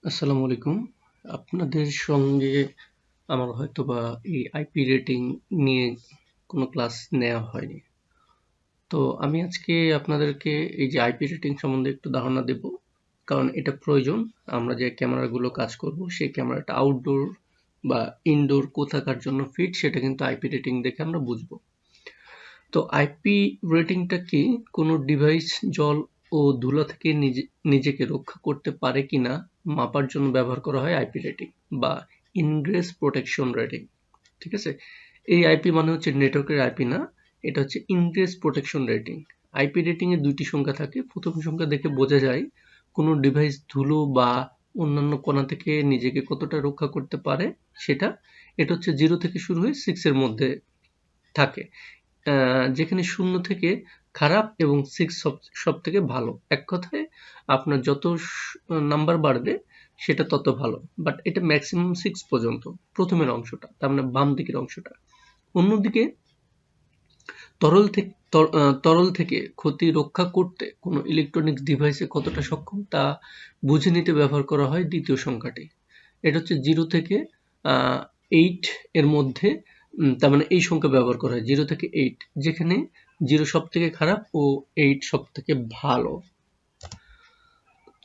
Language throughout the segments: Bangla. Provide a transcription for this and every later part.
আসসালামু আলাইকুম। আপনাদের সঙ্গে আমার হয়তোবা এই আইপি রেটিং নিয়ে কোনো ক্লাস নেওয়া হয়নি। তো আমি আজকে আপনাদেরকে এই যে আইপি রেটিং সম্বন্ধে একটু ধারণা দেব। কারণ এটা প্রয়োজন। আমরা যে ক্যামেরাগুলো কাজ করব সেই ক্যামেরাটা আউটডোর বা ইনডোর কোথাকার জন্য ফিট সেটা কিন্তু আইপি রেটিং দেখে আমরা বুঝবো। তো আইপি রেটিংটা কি? কোনো ডিভাইস জল ও ধুলা থেকে নিজেকে রক্ষা করতে পারে কিনা মাপার জন্য ব্যবহার করা হয় আইপি রেটিং বা ইনগ্রেস প্রোটেকশন রেটিং। ঠিক আছে? এই আইপি মানে হচ্ছে নেটওয়ার্কের আইপি না, এটা হচ্ছে ingress protection rating. IP rating এর দুইটি সংখ্যা থাকে। প্রথম সংখ্যা দেখে বোঝা যায় কোনো ডিভাইস ধুলো বা অন্যান্য কণা থেকে নিজেকে কতটা রক্ষা করতে পারে সেটা। এটা হচ্ছে 0 থেকে শুরু হয়ে 6 এর মধ্যে থাকে। যেখানে 0 থেকে খারাপ এবং 6 সবথেকে ভালো। এক কথায় আপনার যত নাম্বার বাড়বে সেটা তত ভালো। বাট এটা ম্যাক্সিমাম 6 পর্যন্ত প্রথমের অংশটা, তার মানে বাম দিকের অংশটা। অন্যদিকে তরল থেকে ক্ষতি রক্ষা করতে কোনো ইলেকট্রনিক্স ডিভাইসে কতটা সক্ষম তা বুঝে নিতে ব্যবহার করা হয় দ্বিতীয় সংখ্যাটি। এটা হচ্ছে 0 থেকে 8 এর মধ্যে, তার মানে এই সংখ্যা ব্যবহার করা হয় 0 থেকে 8, যেখানে 0 সব থেকে খারাপ ও 8 সব থেকে ভালো।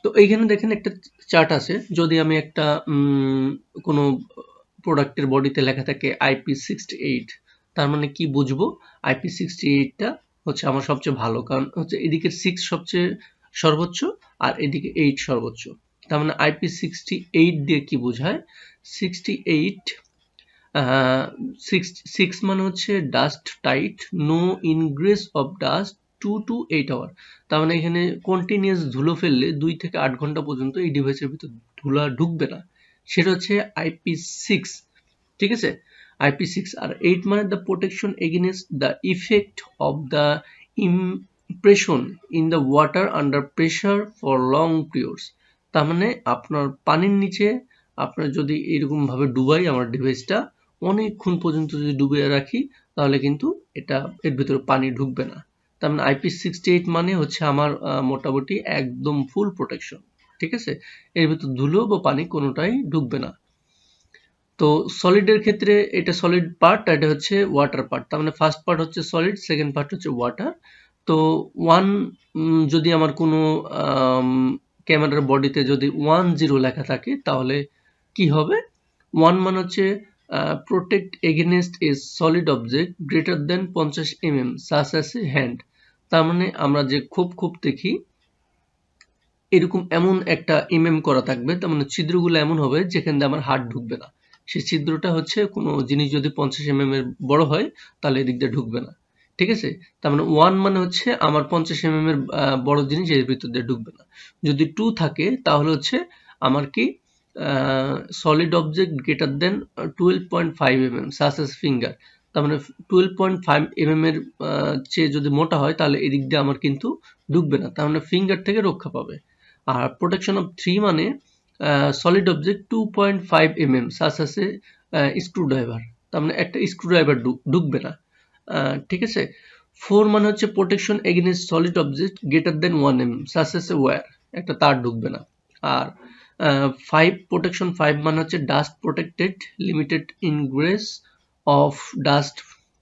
তো এইখানে দেখেন একটা চার্ট আছে। যদি আমি একটা কোনো প্রোডাক্টের বডিতে লেখা থাকে IP68, তার মানে কি বুঝবো? IP68টা হচ্ছে আমার সবচেয়ে ভালো, কারণ হচ্ছে এদিকে 6 সবচেয়ে সর্বোচ্চ আর এদিকে 8 সর্বোচ্চ। তার মানে IP68 দিয়ে কি বোঝায়? 68 6 মানে হচ্ছে dust tight, no ingress of dust 2 to 8 hour. তার মানে এখানে কন্টিনিউয়াস ধুলো ফেললে 2 থেকে 8 ঘন্টা পর্যন্ত এই ডিভাইসের ভিতর ধুলা ঢুকবে না। সেটা হচ্ছে IP6। ঠিক আছে? IP6। আর 8 মানে the protection against the effect of the impression in the water under pressure for long periods. তার মানে আপনার পানির নিচে আপনার যদি এরকম ভাবে ডুবাই আমার ডিভাইসটা, অনেকক্ষণ পর্যন্ত যদি ডুবিয়ে রাখি তাহলে কিন্তু এর ভিতরে পানি ঢুকবে না। তার মানে IP68 মানে হচ্ছে আমার মোটামুটি একদম ফুল প্রোটেকশন। ঠিক আছে? এর ভিতর ধুলো বা পানি কোনোটাই ঢুকবে না। তো সলিডের ক্ষেত্রে এটা সলিড পার্ট, এটা হচ্ছে ওয়াটার পার্ট। তার মানে ফার্স্ট পার্ট হচ্ছে সলিড, সেকেন্ড পার্ট হচ্ছে ওয়াটার। তো 1 যদি আমার কোনো ক্যামেরার বডিতে যদি 10 লেখা থাকে তাহলে কি হবে? 1 মানে হচ্ছে protect against A solid object greater then 50 mm such as a hand. তার মানে আমরা যে খোপ দেখি এরকম এমন একটা করা থাকবে, তার মানে ছিদ্রগুলো এমন হবে যেখান দিয়ে আমার হাত ঢুকবে না। সেই ছিদ্রটা হচ্ছে কোনো জিনিস যদি 50 এর বড় হয় তাহলে এদিক দিয়ে ঢুকবে না। ঠিক আছে? তার মানে 1 মানে হচ্ছে আমার 50 এর বড় জিনিস এর ভিতর দিয়ে ঢুকবে না। যদি 2 থাকে তাহলে হচ্ছে আমার কি সলিড অবজেক্ট গ্রেটার দেন 12.5 mm সাচ অ্যাজ ফিঙ্গার। তার মানে 12.5 mm এর চেয়ে যদি মোটা হয় তাহলে এদিক দিয়ে আমার কিন্তু ঢুকবে না। তার মানে ফিঙ্গার থেকে রক্ষা পাবে। আর প্রোটেকশন অফ 3 মানে solid object 2.5 mm such as এ স্ক্রুড্রাইভার। তার মানে একটা স্ক্রুড্রাইভার ঢুকবে না। ঠিক আছে? 4 মানে হচ্ছে protection against solid object greater than 1 mm such as a wire, একটা তার ঢুকবে না। আর 5 প্রোটেকশন 5 মানে হচ্ছে dust protected, limited ingress of dust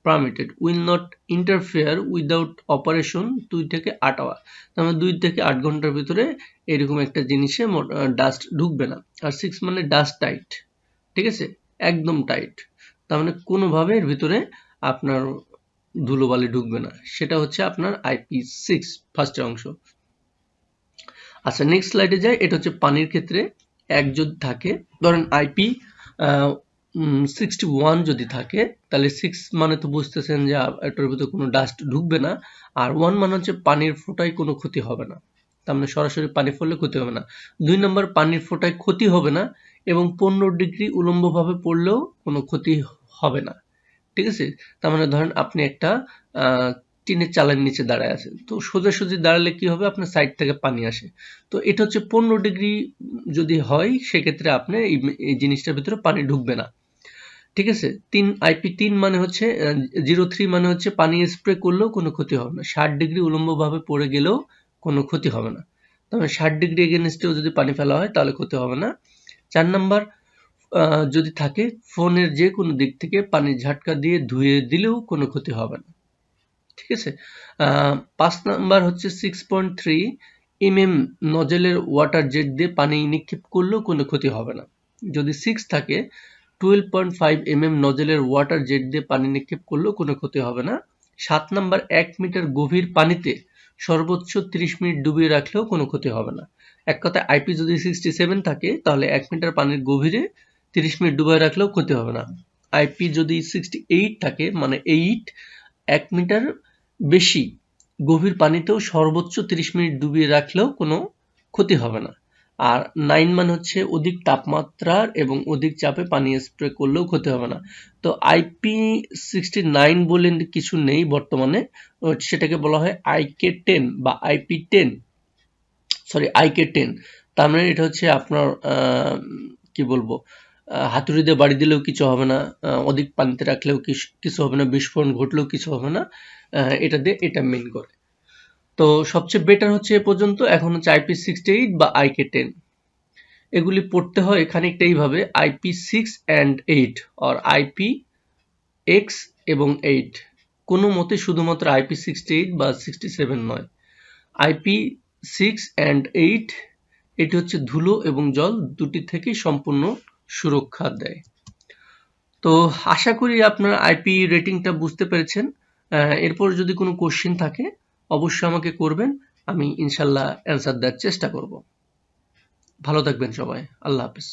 permitted, will not interfere without operation 2 থেকে 8 আওয়ার। তার মানে 2 থেকে 8 ঘন্টার ভিতরে এরকম একটা জিনিসে ডাস্ট ঢুকবে না। আর 6 মানে ডাস্ট টাইট। ঠিক আছে? একদম টাইট। তার মানে কোনোভাবে এর ভিতরে আপনার ধুলোবালি ঢুকবে না। সেটা হচ্ছে আপনার IP6 ফার্স্টের অংশ। আচ্ছা, নেক্সট স্লাইডে যাই। এটা হচ্ছে পানির ক্ষেত্রে 1 যদি থাকে, ধরেন IP61 যদি থাকে তাহলে 6 মানে তো বুঝতেছেন যে এটার ভিতরে কোনো ডাস্ট ঢুকবে না। আর 1 মানে হচ্ছে পানির ফোঁটায় কোনো ক্ষতি হবে না। তার মানে সরাসরি পানি পড়লে ক্ষতি হবে না। 2 নম্বর পানির ফোঁটায় ক্ষতি হবে না এবং 15 ডিগ্রি উলম্বভাবে পড়লেও কোনো ক্ষতি হবে না। ঠিক আছে? তার মানে ধরেন আপনি একটা টিনের চালের নিচে দাঁড়ায় আছেন। তো সোজাসুজি দাঁড়ালে কি হবে? আপনার সাইড থেকে পানি আসে। তো এটা হচ্ছে 15 ডিগ্রি যদি হয় সেক্ষেত্রে আপনি এই জিনিসটার ভিতরে পানি ঢুকবে না। ঠিক আছে? IP3 মানে হচ্ছে 03 মানে হচ্ছে পানি স্প্রে করলেও কোনো ক্ষতি হবে না। 60 ডিগ্রি উলম্বভাবে পড়ে গেলেও কোনো ক্ষতি হবে না। তবে 60° এগেনস্টেও যদি পানি ফেলা হয় তাহলে ক্ষতি হবে না। 4 নাম্বার, যদি থাকে ফোনের যে কোনো দিক থেকে পানির ঝাটকা দিয়ে ধুয়ে দিলেও কোনো ক্ষতি হবে না। ঠিক আছে। 5 নাম্বার হচ্ছে 6.3 mm নজেলের ওয়াটার জেট দিয়ে পানি নিক্ষেপ করলেও কোনো ক্ষতি হবে না। যদি 6 থাকে 12.5 mm নজেলের ওয়াটার জেট দিয়ে পানি নিক্ষেপ করলেও কোনো ক্ষতি হবে না। 7 নাম্বার, 1 মিটার গভীর পানিতে সর্বোচ্চ 30 মিনিট ডুবিয়ে রাখলেও কোনো ক্ষতি হবে না। এক কথায় আইপি যদি 67 থাকে তাহলে 1 মিটার পানির গভীরে 30 মিনিট ডুবিয়ে রাখলেও ক্ষতি হবে না। আইপি যদি 68 থাকে মানে 8, 1 মিটার বেশি গভীর পানিতেও সর্বোচ্চ 30 মিনিট ডুবিয়ে রাখলেও কোনো ক্ষতি হবে না। আর 9 মানে হচ্ছে অধিক তাপমাত্রার এবং অধিক চাপে পানি স্প্রে করলেও ক্ষতি হবে না। তো আইপি 69 বলে কিছু নেই বর্তমানে, সেটাকে বলা হয় আইকে 10 বা আইপি 10, সরি আইকে 10। তার মানে এটা হচ্ছে আপনার কি বলবো, হাতুড়ি দিয়ে বাড়ি দিলেও কিছু হবে না, অধিক পানিতে রাখলেও কিছু হবে না, বিস্ফোরণ ঘটলেও কিছু হবে না। এটা দিয়ে এটা মেন করে। তো সবচেয়ে বেটার হচ্ছে এ পর্যন্ত। এখন হচ্ছে আইপি 68 বা আইকে 10। এগুলি পড়তে হয় খানিকটা এইভাবে, IP6 and 8 or IPX এবং 8। কোনো মতে শুধুমাত্র IP68 বা 67 নয়। IP6 and 8 এটি হচ্ছে ধুলো এবং জল দুটি থেকেই সম্পূর্ণ সুরক্ষা দেয়। তো আশা করি আপনারা আইপি রেটিংটা বুঝতে পেরেছেন। এরপর যদি কোনো কোশ্চেন থাকে অবশ্যই আমাকে করবেন, আমি ইনশাল্লাহ অ্যান্সার দেওয়ার চেষ্টা করব। ভালো থাকবেন সবাই, আল্লাহ হাফেজ।